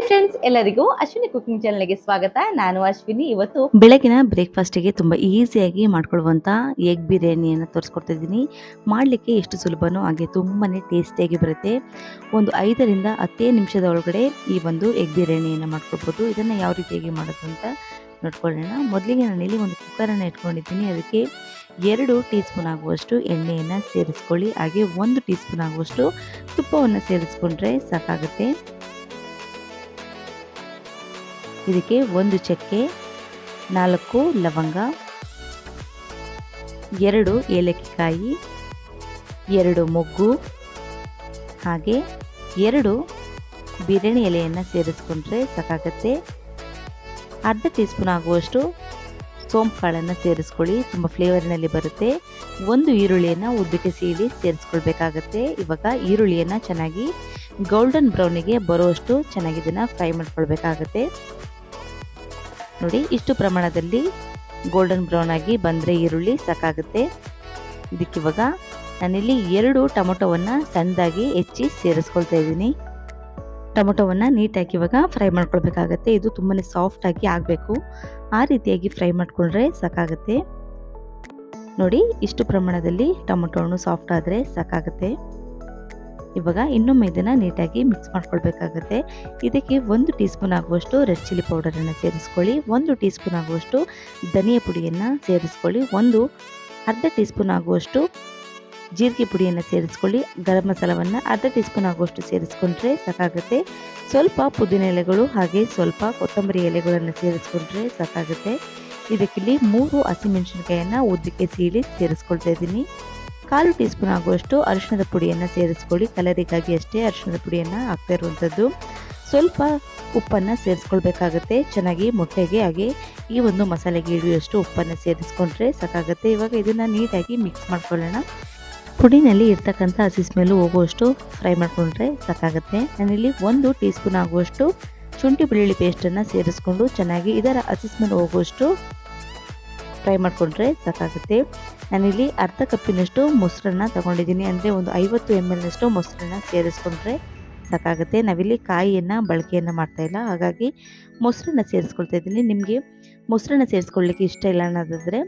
Hi friends, ಎಲ್ಲರಿಗೂ Ashwini cooking ಚಾನಲ್ಗೆ ಸ್ವಾಗತ. ನಾನು ಅಶ್ವಿನಿ. ಇವತ್ತು ಬೆಳಗಿನ ಬ್ರೇಕ್ಫಾಸ್ಟಿಗೆ ತುಂಬ ಈಸಿಯಾಗಿ ಮಾಡ್ಕೊಳ್ಳುವಂಥ ಎಗ್ ಬಿರಿಯಾನಿಯನ್ನು ತೋರಿಸ್ಕೊಡ್ತಾ ಇದ್ದೀನಿ. ಮಾಡಲಿಕ್ಕೆ ಎಷ್ಟು ಸುಲಭನೋ ಹಾಗೆ ತುಂಬಾ ಟೇಸ್ಟಿಯಾಗಿ ಬರುತ್ತೆ. ಒಂದು 5ರಿಂದ 10 ನಿಮಿಷದ ಒಳಗಡೆ ಈ ಒಂದು ಎಗ್ ಬಿರಿಯಾನಿಯನ್ನು ಮಾಡ್ಕೊಳ್ಬೋದು. ಇದನ್ನು ಯಾವ ರೀತಿಯಾಗಿ ಮಾಡೋದು ಅಂತ ನೋಡ್ಕೊಳ್ಳೋಣ. ಮೊದಲಿಗೆ ನಾನಿಲ್ಲಿ ಒಂದು ಕುಕ್ಕರನ್ನು ಇಟ್ಕೊಂಡಿದ್ದೀನಿ. ಅದಕ್ಕೆ 2 ಟೀ ಸ್ಪೂನ್ ಆಗುವಷ್ಟು ಎಣ್ಣೆಯನ್ನು ಸೇರಿಸ್ಕೊಳ್ಳಿ. ಹಾಗೆ 1 ಟೀ ಸ್ಪೂನ್ ಆಗುವಷ್ಟು ತುಪ್ಪವನ್ನು ಸೇರಿಸ್ಕೊಂಡ್ರೆ ಸಾಕಾಗುತ್ತೆ. ಇದಕ್ಕೆ 1 ಚಕ್ಕೆ, 4 ಲವಂಗ, 2 ಏಲಕ್ಕಿಕಾಯಿ, 2 ಮೊಗ್ಗು, ಹಾಗೆ 2 ಬಿರಿಯಾನಿ ಎಲೆಯನ್ನು ಸೇರಿಸ್ಕೊಂಡ್ರೆ ಸಾಕಾಗುತ್ತೆ. ಅರ್ಧ ಟೀ ಸ್ಪೂನ್ ಆಗುವಷ್ಟು ಸೋಂಪು ಕಾಳನ್ನು ಸೇರಿಸ್ಕೊಳ್ಳಿ, ತುಂಬ ಫ್ಲೇವರ್ನಲ್ಲಿ ಬರುತ್ತೆ. 1 ಈರುಳ್ಳಿಯನ್ನು ಉದ್ದಕ್ಕೆ ಸೀಳಿ ಸೇರಿಸ್ಕೊಳ್ಬೇಕಾಗತ್ತೆ. ಇವಾಗ ಈರುಳ್ಳಿಯನ್ನು ಚೆನ್ನಾಗಿ ಗೋಲ್ಡನ್ ಬ್ರೌನಿಗೆ ಬರುವಷ್ಟು ಚೆನ್ನಾಗಿ ಇದನ್ನು ಫ್ರೈ ಮಾಡ್ಕೊಳ್ಬೇಕಾಗತ್ತೆ. ನೋಡಿ, ಇಷ್ಟು ಪ್ರಮಾಣದಲ್ಲಿ ಗೋಲ್ಡನ್ ಬ್ರೌನ್ ಆಗಿ ಬಂದರೆ ಈರುಳ್ಳಿ ಸಾಕಾಗುತ್ತೆ. ಇದಕ್ಕಿವಾಗ ನಾನಿಲ್ಲಿ 2 ಟೊಮೊಟೊವನ್ನು ಸಣ್ಣದಾಗಿ ಹೆಚ್ಚಿ ಸೇರಿಸ್ಕೊಳ್ತಾ ಇದ್ದೀನಿ. ಟೊಮೊಟೊವನ್ನು ನೀಟಾಗಿ ಇವಾಗ ಫ್ರೈ ಮಾಡ್ಕೊಳ್ಬೇಕಾಗತ್ತೆ. ಇದು ತುಂಬಾ ಸಾಫ್ಟಾಗಿ ಆಗಬೇಕು, ಆ ರೀತಿಯಾಗಿ ಫ್ರೈ ಮಾಡಿಕೊಂಡ್ರೆ ಸಾಕಾಗುತ್ತೆ. ನೋಡಿ, ಇಷ್ಟು ಪ್ರಮಾಣದಲ್ಲಿ ಟೊಮೊಟೊ ಸಾಫ್ಟ್ ಆದರೆ ಸಾಕಾಗುತ್ತೆ. ಇವಾಗ ಇನ್ನೊಮ್ಮೆ ಇದನ್ನು ನೀಟಾಗಿ ಮಿಕ್ಸ್ ಮಾಡ್ಕೊಳ್ಬೇಕಾಗತ್ತೆ. ಇದಕ್ಕೆ 1 ಟೀ ಸ್ಪೂನ್ ಆಗುವಷ್ಟು ರೆಡ್ ಚಿಲ್ಲಿ ಪೌಡರನ್ನು ಸೇರಿಸ್ಕೊಳ್ಳಿ, 1 ಟೀ ಸ್ಪೂನ್ ಆಗುವಷ್ಟು ಧನಿಯಾ ಪುಡಿಯನ್ನು ಸೇರಿಸ್ಕೊಳ್ಳಿ, ಅರ್ಧ ಟೀ ಸ್ಪೂನ್ ಆಗುವಷ್ಟು ಜೀರಿಗೆ ಪುಡಿಯನ್ನು ಸೇರಿಸ್ಕೊಳ್ಳಿ, ಗರಂ ಮಸಾಲವನ್ನು ಅರ್ಧ ಟೀ ಸ್ಪೂನ್ ಆಗುವಷ್ಟು ಸೇರಿಸ್ಕೊಂಡ್ರೆ ಸಾಕಾಗುತ್ತೆ. ಸ್ವಲ್ಪ ಪುದೀನ ಎಲೆಗಳು ಹಾಗೆ ಸ್ವಲ್ಪ ಕೊತ್ತಂಬರಿ ಎಲೆಗಳನ್ನು ಸೇರಿಸ್ಕೊಂಡ್ರೆ ಸಾಕಾಗುತ್ತೆ. ಇದಕ್ಕಿಲ್ಲಿ 3 ಹಸಿಮೆಣಸಿನಕಾಯಿಯನ್ನು ಉದ್ದಕ್ಕೆ ಸೀಳಿ ಸೇರಿಸ್ಕೊಳ್ತಾ ಇದ್ದೀನಿ. 1/4 ಟೀ ಸ್ಪೂನ್ ಆಗುವಷ್ಟು ಅರಿಶಿಣದ ಪುಡಿಯನ್ನು ಸೇರಿಸ್ಕೊಳ್ಳಿ. ಕಲರಿಗಾಗಿ ಅಷ್ಟೇ ಅರಿಶಿಣದ ಪುಡಿಯನ್ನು ಹಾಕ್ತಾ ಇರುವಂಥದ್ದು. ಸ್ವಲ್ಪ ಉಪ್ಪನ್ನು ಸೇರಿಸ್ಕೊಳ್ಬೇಕಾಗತ್ತೆ. ಚೆನ್ನಾಗಿ ಮೊಟ್ಟೆಗೆ ಹಾಗೆ ಈ ಒಂದು ಮಸಾಲೆಗೆ ಹಿಡಿಯುವಷ್ಟು ಉಪ್ಪನ್ನು ಸೇರಿಸ್ಕೊಂಡ್ರೆ ಸಾಕಾಗುತ್ತೆ. ಇವಾಗ ಇದನ್ನು ನೀಟಾಗಿ ಮಿಕ್ಸ್ ಮಾಡ್ಕೊಳ್ಳೋಣ. ಪುಡಿನಲ್ಲಿ ಇರ್ತಕ್ಕಂಥ ಹಸಿ ಸ್ಮೆಲ್ಲು ಹೋಗುವಷ್ಟು ಫ್ರೈ ಮಾಡಿಕೊಂಡ್ರೆ ಸಾಕಾಗುತ್ತೆ. ನಾನಿಲ್ಲಿ 1 ಟೀ ಸ್ಪೂನ್ ಆಗುವಷ್ಟು ಶುಂಠಿ ಬೆಳ್ಳುಳ್ಳಿ ಪೇಸ್ಟನ್ನು ಸೇರಿಸ್ಕೊಂಡು ಚೆನ್ನಾಗಿ ಇದರ ಹಸಿ ಸ್ಮೆಲ್ ಹೋಗುವಷ್ಟು ಫ್ರೈ ಮಾಡಿಕೊಂಡ್ರೆ ಸಾಕಾಗುತ್ತೆ. ನಾನಿಲ್ಲಿ ಅರ್ಧ ಕಪ್ಪಿನಷ್ಟು ಮೊಸರನ್ನು ತಗೊಂಡಿದ್ದೀನಿ. ಅಂದರೆ ಒಂದು 50 ml ನಷ್ಟು ಮೊಸರನ್ನು ಸೇರಿಸ್ಕೊಂಡ್ರೆ ಸಾಕಾಗುತ್ತೆ. ನಾವಿಲ್ಲಿ ಕಾಯಿಯನ್ನು ಬಳಕೆಯನ್ನು ಮಾಡ್ತಾಯಿಲ್ಲ, ಹಾಗಾಗಿ ಮೊಸರನ್ನು ಸೇರಿಸ್ಕೊಳ್ತಾ ಇದ್ದೀನಿ. ನಿಮಗೆ ಮೊಸರನ್ನು ಸೇರಿಸ್ಕೊಳ್ಳಿಕ್ಕೆ ಇಷ್ಟ ಇಲ್ಲ ಅನ್ನೋದಾದರೆ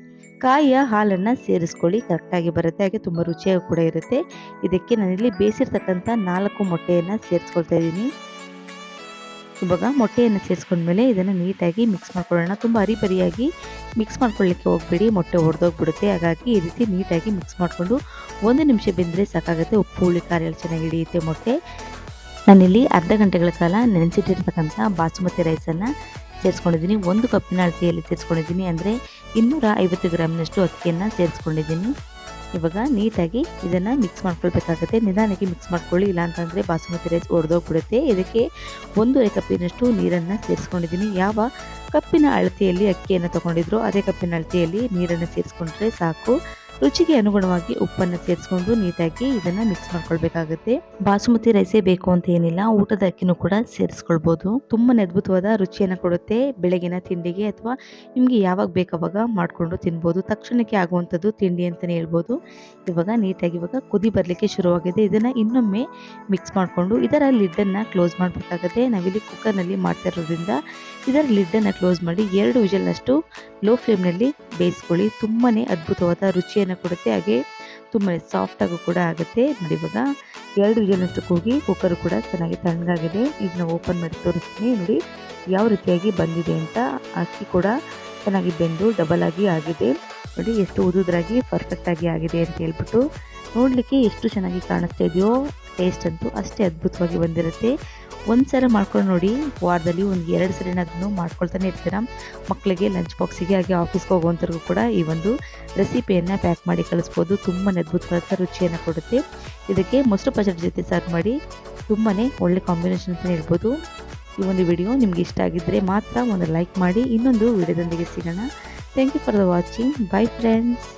ಕಾಯಿಯ ಹಾಲನ್ನು ಸೇರಿಸ್ಕೊಳ್ಳಿ, ಕರೆಕ್ಟಾಗಿ ಬರುತ್ತೆ, ಹಾಗೆ ತುಂಬ ರುಚಿಯಾಗಿ ಕೂಡ ಇರುತ್ತೆ. ಇದಕ್ಕೆ ನಾನಿಲ್ಲಿ ಬೇಯಿಸಿರ್ತಕ್ಕಂಥ 4 ಮೊಟ್ಟೆಯನ್ನು ಸೇರಿಸ್ಕೊಳ್ತಾ ಇದ್ದೀನಿ. ಇವಾಗ ಮೊಟ್ಟೆಯನ್ನು ಸೇರಿಸ್ಕೊಂಡ್ಮೇಲೆ ಇದನ್ನು ನೀಟಾಗಿ ಮಿಕ್ಸ್ ಮಾಡ್ಕೊಳ್ಳೋಣ. ತುಂಬ ಹರಿಬರಿಯಾಗಿ ಮಿಕ್ಸ್ ಮಾಡ್ಕೊಳ್ಳಿಕ್ಕೆ ಹೋಗಬೇಡಿ, ಮೊಟ್ಟೆ ಒಡೆದೋಗ್ಬಿಡುತ್ತೆ. ಹಾಗಾಗಿ ಈ ರೀತಿ ನೀಟಾಗಿ ಮಿಕ್ಸ್ ಮಾಡಿಕೊಂಡು 1 ನಿಮಿಷ ಬೆಂದರೆ ಸಾಕಾಗುತ್ತೆ. ಉಪ್ಪು ಹುಳಿ ಖಾರ ಎಲ್ಲ ಚೆನ್ನಾಗಿ ಹಿಡಿಯುತ್ತೆ ಮೊಟ್ಟೆ. ನಾನಿಲ್ಲಿ ಅರ್ಧ ಗಂಟೆಗಳ ಕಾಲ ನೆನೆಸಿಟ್ಟಿರ್ತಕ್ಕಂಥ ಬಾಸುಮತಿ ರೈಸನ್ನು ಸೇರಿಸ್ಕೊಂಡಿದ್ದೀನಿ. 1 ಕಪ್ಪಿನ ಅಳತೆಯಲ್ಲಿ ಸೇರಿಸ್ಕೊಂಡಿದ್ದೀನಿ. ಅಂದರೆ 250 ಗ್ರಾಮ್ನಷ್ಟು ಅಕ್ಕಿಯನ್ನು ಸೇರಿಸ್ಕೊಂಡಿದ್ದೀನಿ. ಇವಾಗ ನೀಟಾಗಿ ಇದನ್ನು ಮಿಕ್ಸ್ ಮಾಡ್ಕೊಳ್ಬೇಕಾಗುತ್ತೆ. ನಿಧಾನಕ್ಕೆ ಮಿಕ್ಸ್ ಮಾಡ್ಕೊಳ್ಳಿ, ಇಲ್ಲಾಂತಂದರೆ ಬಾಸುಮತಿ ರೈಸ್ ಒಡೆದೋಗ್ಬಿಡುತ್ತೆ. ಇದಕ್ಕೆ 1 ಕಪ್ಪಿನಷ್ಟು ನೀರನ್ನು ಸೇರಿಸ್ಕೊಂಡಿದ್ದೀನಿ. ಯಾವ ಕಪ್ಪಿನ ಅಳತೆಯಲ್ಲಿ ಅಕ್ಕಿಯನ್ನು ತೊಗೊಂಡಿದ್ರು ಅದೇ ಕಪ್ಪಿನ ಅಳತೆಯಲ್ಲಿ ನೀರನ್ನು ಸೇರಿಸ್ಕೊಂಡ್ರೆ ಸಾಕು. ರುಚಿಗೆ ಅನುಗುಣವಾಗಿ ಉಪ್ಪನ್ನು ಸೇರಿಸ್ಕೊಂಡು ನೀಟಾಗಿ ಇದನ್ನು ಮಿಕ್ಸ್ ಮಾಡ್ಕೊಳ್ಬೇಕಾಗುತ್ತೆ. ಬಾಸುಮತಿ ರೈಸೇ ಬೇಕು ಅಂತ ಏನಿಲ್ಲ, ಊಟದ ಅಕ್ಕಿನೂ ಕೂಡ ಸೇರಿಸ್ಕೊಳ್ಬೋದು. ತುಂಬಾ ಅದ್ಭುತವಾದ ರುಚಿಯನ್ನು ಕೊಡುತ್ತೆ. ಬೆಳಗಿನ ತಿಂಡಿಗೆ ಅಥವಾ ನಿಮಗೆ ಯಾವಾಗ ಬೇಕಾವಾಗ ಮಾಡಿಕೊಂಡು ತಿನ್ಬೋದು. ತಕ್ಷಣಕ್ಕೆ ಆಗುವಂಥದ್ದು ತಿಂಡಿ ಅಂತಲೇ ಹೇಳ್ಬೋದು. ಇವಾಗ ನೀಟಾಗಿ ಕುದಿ ಬರಲಿಕ್ಕೆ ಶುರುವಾಗಿದೆ. ಇದನ್ನು ಇನ್ನೊಮ್ಮೆ ಮಿಕ್ಸ್ ಮಾಡಿಕೊಂಡು ಇದರ ಲಿಡ್ಡನ್ನು ಕ್ಲೋಸ್ ಮಾಡಬೇಕಾಗುತ್ತೆ. ನಾವಿಲ್ಲಿ ಕುಕ್ಕರ್ನಲ್ಲಿ ಮಾಡ್ತಾ ಇರೋದ್ರಿಂದ ಇದರ ಲಿಡ್ಡನ್ನು ಕ್ಲೋಸ್ ಮಾಡಿ 2 ವಿಷಲ್ನಷ್ಟು ಲೋ ಫ್ಲೇಮ್ನಲ್ಲಿ ಬೇಯಿಸ್ಕೊಳ್ಳಿ. ತುಂಬಾ ಅದ್ಭುತವಾದ ರುಚಿಯನ್ನು ಕೊಡುತ್ತೆ, ಹಾಗೆ ತುಂಬಾ ಸಾಫ್ಟಾಗೂ ಕೂಡ ಆಗುತ್ತೆ. ನೋಡಿ, ಇವಾಗ 2 ವಿಷಲ್ನಷ್ಟು ಕೂಗಿ ಕುಕ್ಕರ್ ಕೂಡ ಚೆನ್ನಾಗಿ ತಣ್ಣಗಾಗಿದೆ. ಈಗ ನಾವು ಓಪನ್ ಮಾಡಿ ತೋರಿಸ್ತೀನಿ. ನೋಡಿ ಯಾವ ರೀತಿಯಾಗಿ ಬಂದಿದೆ ಅಂತ. ಅಕ್ಕಿ ಕೂಡ ಚೆನ್ನಾಗಿ ಬೆಂದು ಡಬಲ್ ಆಗಿ ಆಗಿದೆ. ನೋಡಿ ಎಷ್ಟು ಉದುದ್ರಾಗಿ ಪರ್ಫೆಕ್ಟಾಗಿ ಆಗಿದೆ ಅಂತ ಹೇಳ್ಬಿಟ್ಟು. ನೋಡಲಿಕ್ಕೆ ಎಷ್ಟು ಚೆನ್ನಾಗಿ ಕಾಣಿಸ್ತಾ ಇದೆಯೋ, ಟೇಸ್ಟ್ ಅಂತೂ ಅಷ್ಟೇ ಅದ್ಭುತವಾಗಿ ಬಂದಿರುತ್ತೆ. ಒಂದು ಸಲ ಮಾಡ್ಕೊಂಡು ನೋಡಿ, ವಾರದಲ್ಲಿ ಒಂದು 2 ಸರಿನಾದ್ರೂ ಮಾಡ್ಕೊಳ್ತಾನೆ ಇರ್ತೀರ. ಮಕ್ಕಳಿಗೆ ಲಂಚ್ ಬಾಕ್ಸಿಗೆ ಹಾಗೆ ಆಫೀಸ್ಗೆ ಹೋಗುವಂಥವ್ರಿಗೂ ಕೂಡ ಈ ಒಂದು ರೆಸಿಪಿಯನ್ನು ಪ್ಯಾಕ್ ಮಾಡಿ ಕಳಿಸ್ಬೋದು. ತುಂಬಾ ಅದ್ಭುತವಾದ ರುಚಿಯನ್ನು ಕೊಡುತ್ತೆ. ಇದಕ್ಕೆ ಮೊಸರು ಪಚಡಿ ಜೊತೆ ಸರ್ವ್ ಮಾಡಿ ತುಂಬಾ ಒಳ್ಳೆ ಕಾಂಬಿನೇಷನ್ ಅಂತಲೇ ಹೇಳ್ಬೋದು. ಈ ಒಂದು ವಿಡಿಯೋ ನಿಮ್ಗೆ ಇಷ್ಟ ಆಗಿದ್ದರೆ ಮಾತ್ರ ಒಂದು ಲೈಕ್ ಮಾಡಿ. ಇನ್ನೊಂದು ವಿಡಿಯೋದೊಂದಿಗೆ ಸಿಗೋಣ. Thank you for the watching. Bye friends.